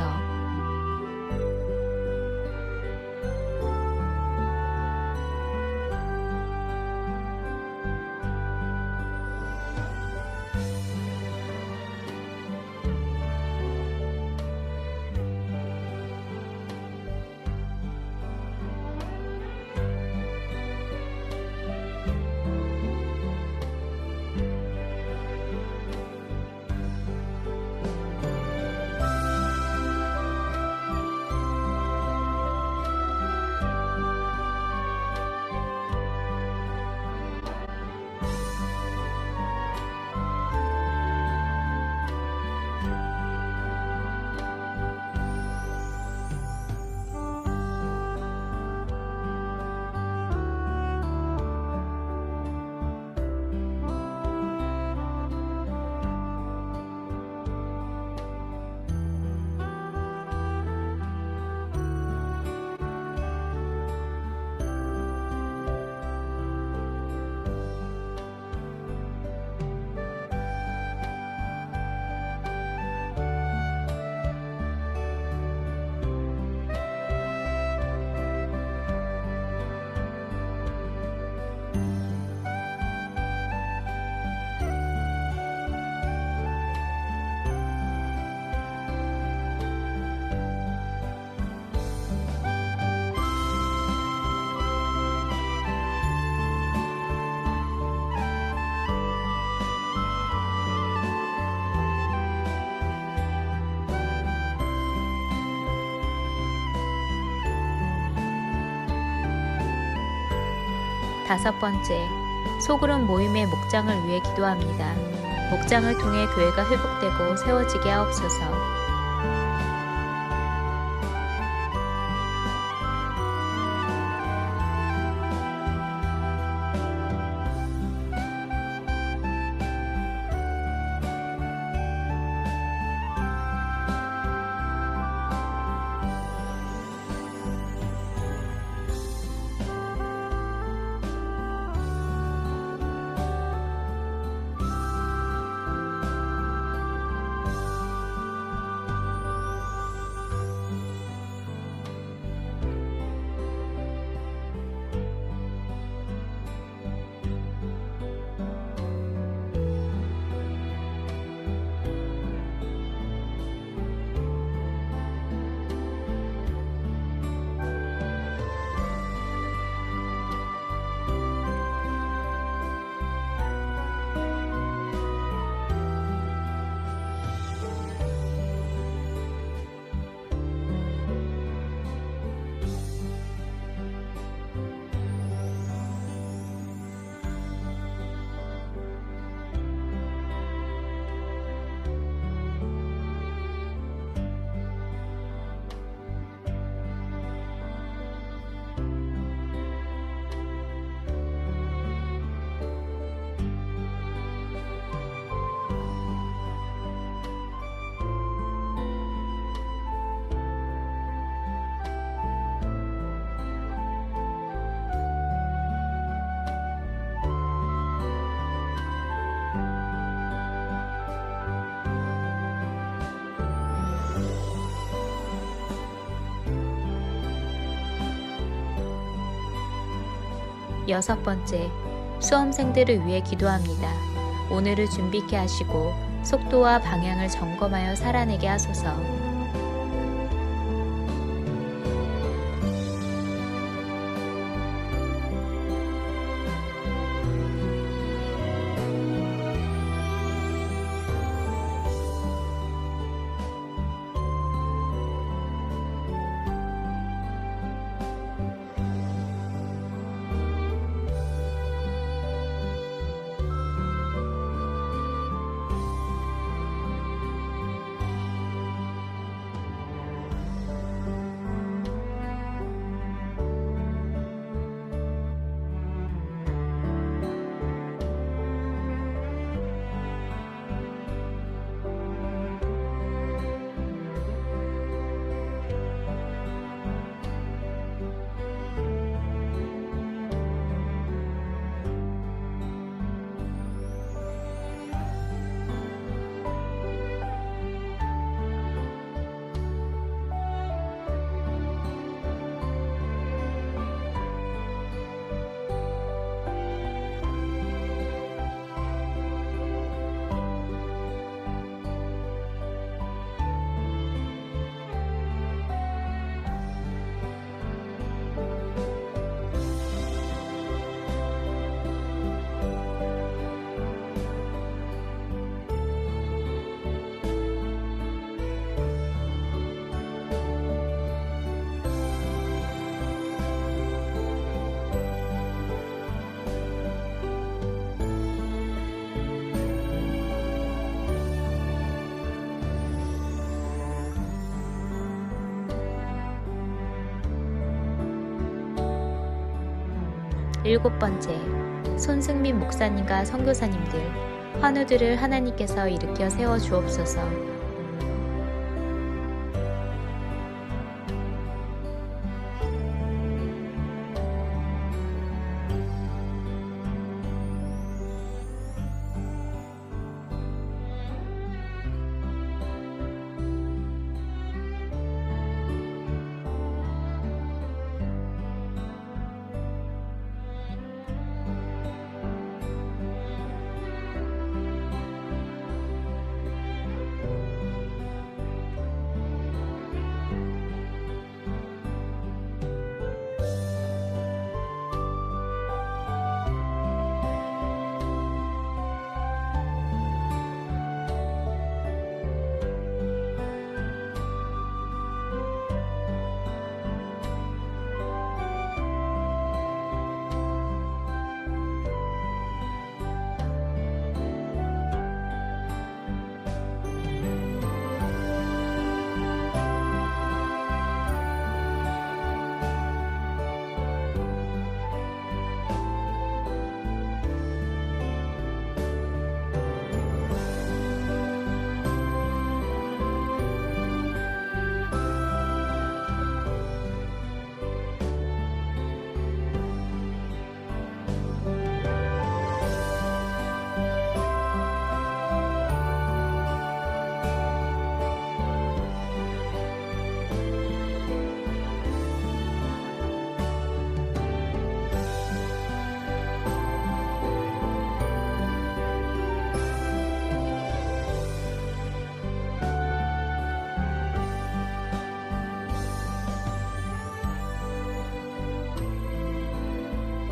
다섯 번째, 소그룹 모임의 목장을 위해 기도합니다. 목장을 통해 교회가 회복되고 세워지게 하옵소서. 6번째, 수험생들을 위해 기도합니다. 오늘을 준비케 하시고 속도와 방향을 점검하여 살아내게 하소서. 일곱 번째, 손승민 목사님과 선교사님들, 환우들을 하나님께서 일으켜 세워 주옵소서.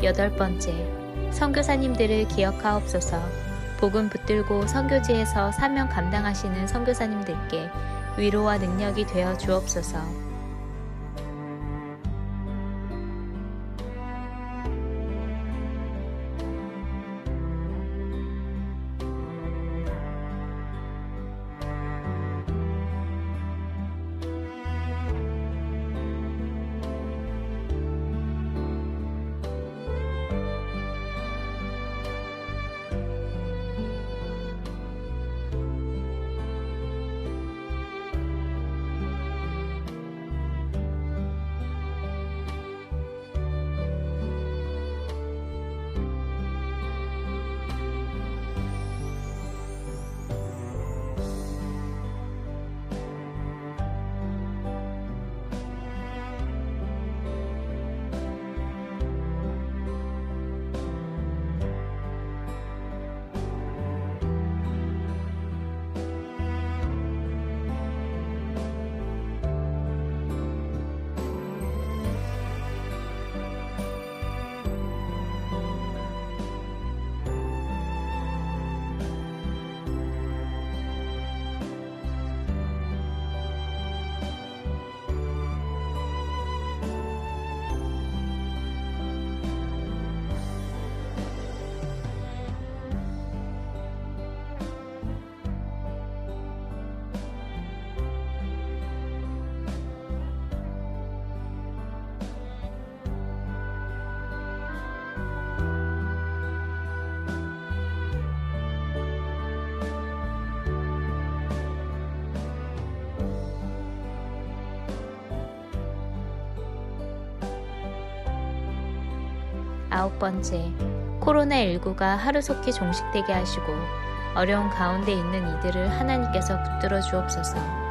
여덟 번째, 선교사님들을 기억하옵소서. 복음 붙들고 선교지에서 사명 감당하시는 선교사님들께 위로와 능력이 되어 주옵소서. 9번째, 코로나19가 하루속히 종식되게 하시고 어려운 가운데 있는 이들을 하나님께서 붙들어 주옵소서.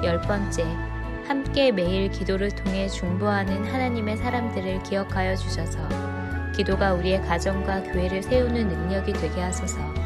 열 번째, 함께 매일 기도를 통해 중보하는 하나님의 사람들을 기억하여 주셔서 기도가 우리의 가정과 교회를 세우는 능력이 되게 하소서.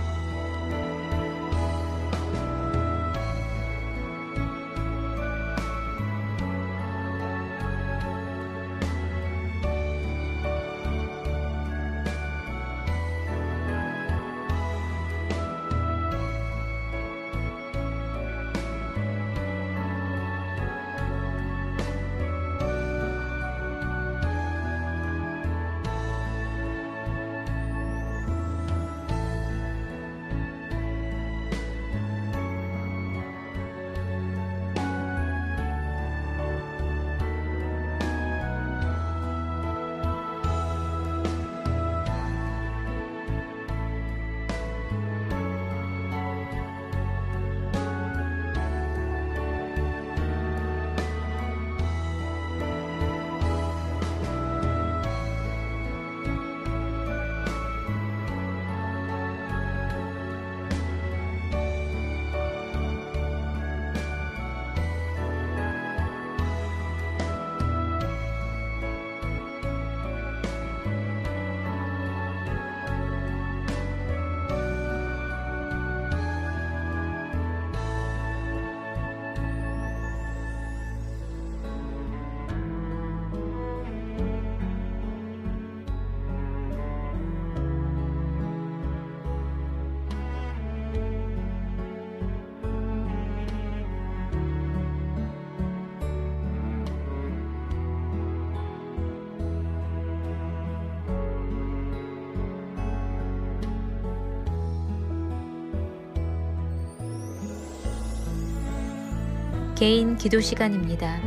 개인 기도 시간입니다.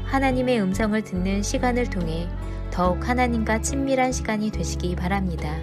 하나님의 음성을 듣는 시간을 통해 더욱 하나님과 친밀한 시간이 되시기 바랍니다.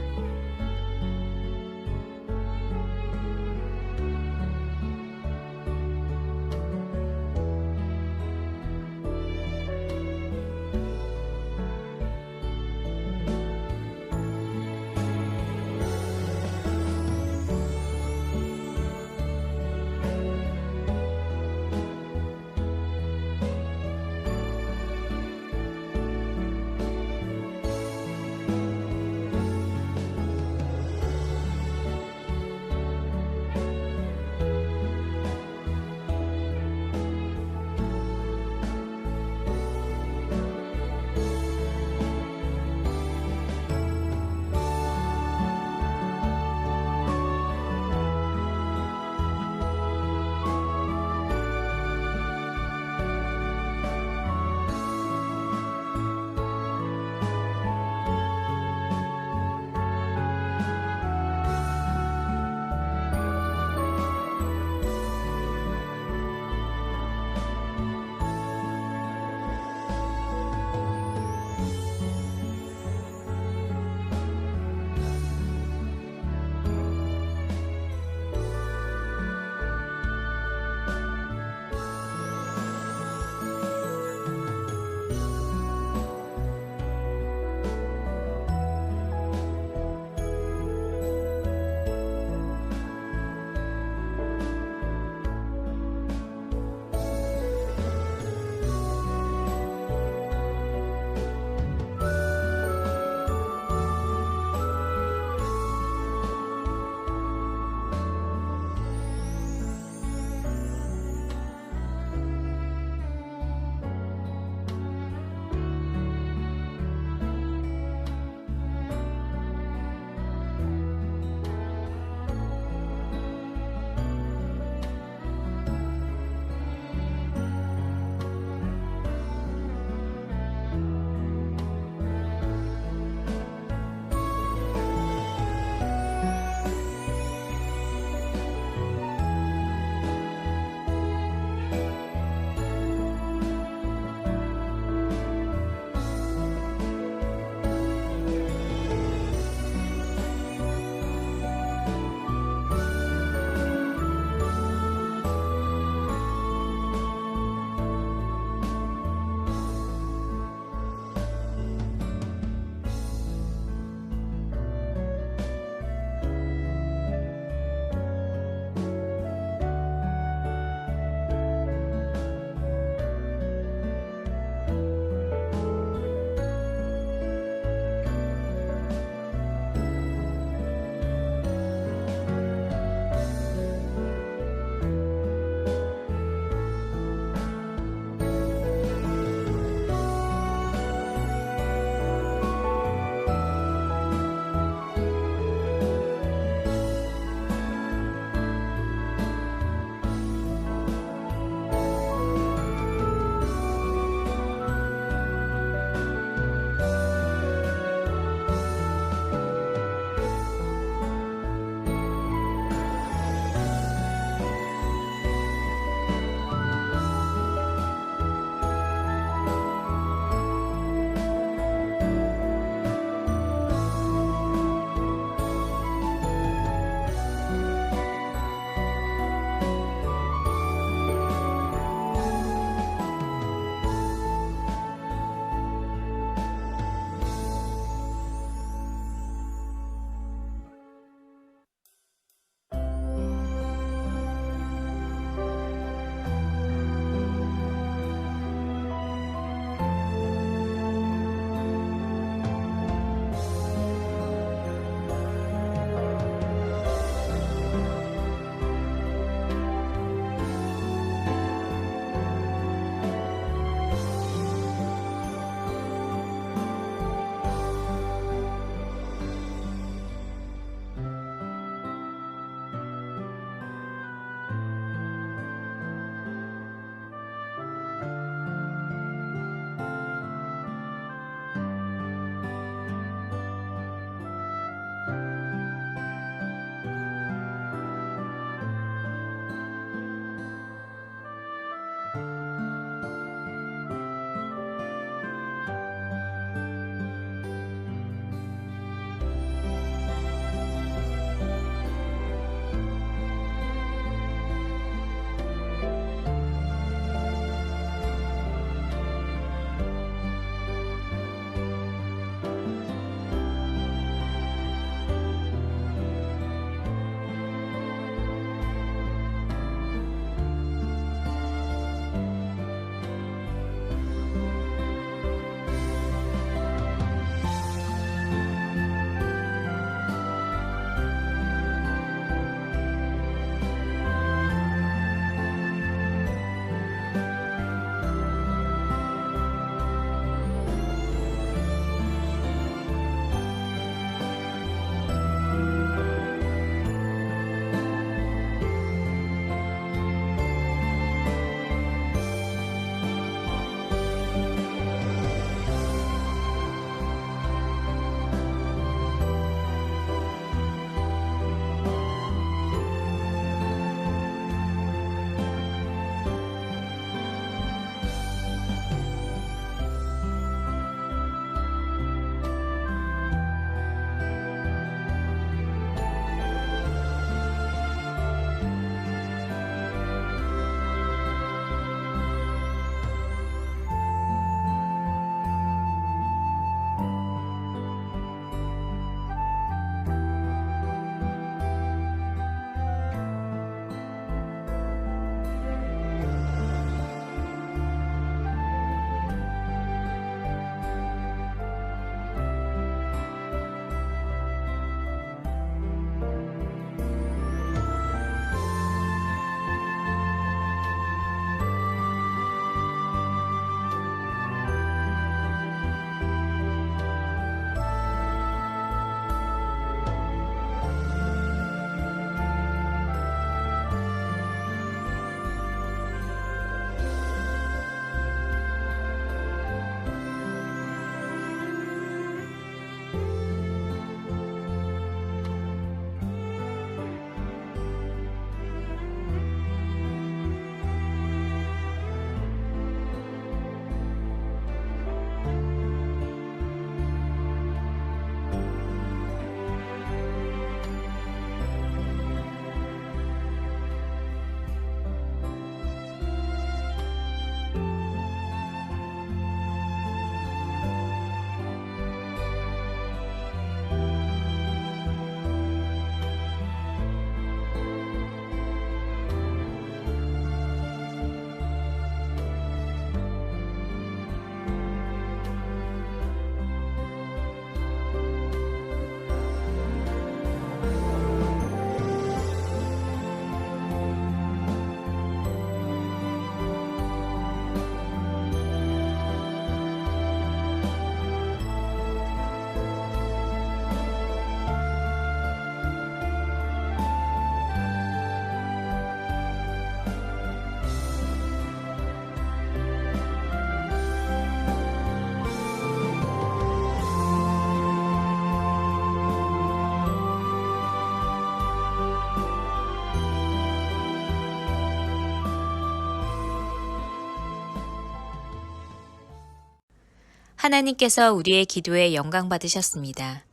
하나님께서 우리의 기도에 영광 받으셨습니다.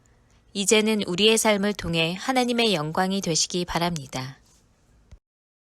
이제는 우리의 삶을 통해 하나님의 영광이 되시기 바랍니다.